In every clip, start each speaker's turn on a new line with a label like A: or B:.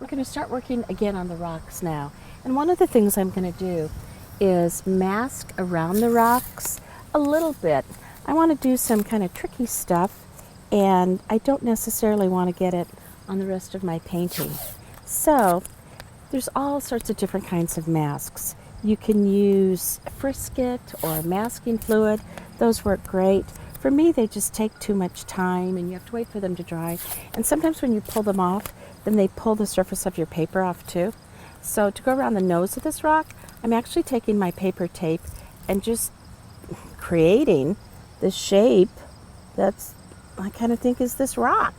A: going to start working again on the rocks now. And one of the things I'm going to do is mask around the rocks a little bit. I want to do some kind of tricky stuff, and I don't necessarily want to get it on the rest of my painting. So there's all sorts of different kinds of masks. You can use Frisket or masking fluid. Those work great. For me, they just take too much time and you have to wait for them to dry. And sometimes when you pull them off, then they pull the surface of your paper off too. So to go around the nose of this rock, I'm actually taking my paper tape and just creating the shape that's, I kind of think is this rock.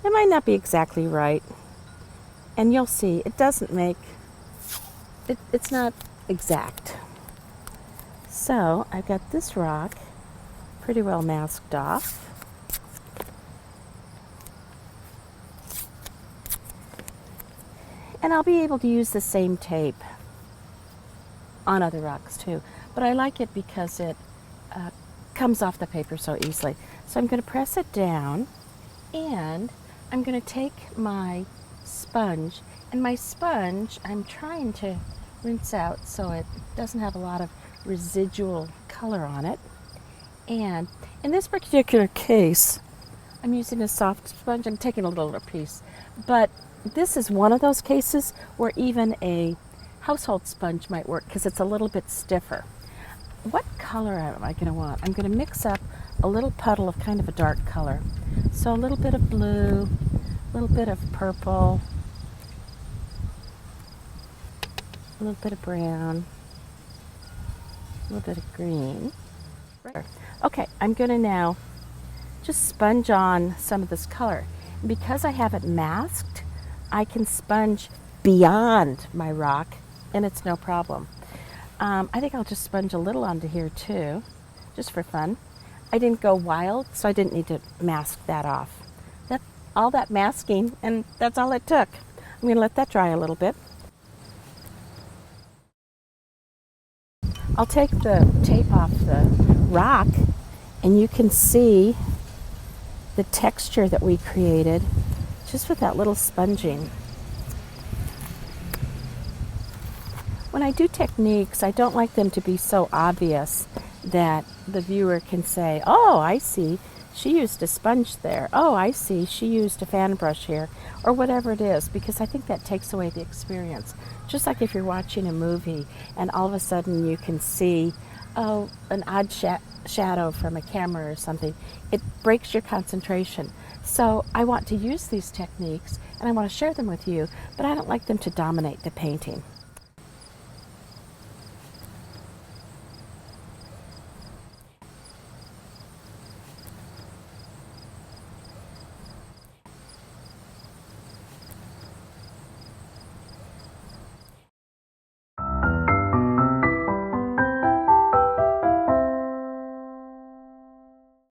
A: It might not be exactly right. And you'll see, it doesn't make, it's not exact. So I've got this rock pretty well masked off. And I'll be able to use the same tape on other rocks too. But I like it because it comes off the paper so easily. So I'm going to press it down, and I'm going to take my sponge. And my sponge, I'm trying to rinse out so it doesn't have a lot of residual color on it. And in this particular case, I'm using a soft sponge. I'm taking a little piece. But this is one of those cases where even a household sponge might work because it's a little bit stiffer. What color am I going to want? I'm going to mix up a little puddle of kind of a dark color. So a little bit of blue, a little bit of purple, a little bit of brown, a little bit of green. Okay, I'm going to now just sponge on some of this color. Because I have it masked, I can sponge beyond my rock, and it's no problem. I think I'll just sponge a little onto here too, just for fun. I didn't go wild, so I didn't need to mask that off. That's all that masking, and that's all it took. I'm going to let that dry a little bit. I'll take the tape off the rock, and you can see the texture that we created just with that little sponging. When I do techniques, I don't like them to be so obvious that the viewer can say, oh, I see, she used a sponge there. Oh, I see, she used a fan brush here, or whatever it is, because I think that takes away the experience. Just like if you're watching a movie and all of a sudden you can see, oh, an odd shadow from a camera or something, it breaks your concentration. So I want to use these techniques and I want to share them with you, but I don't like them to dominate the painting.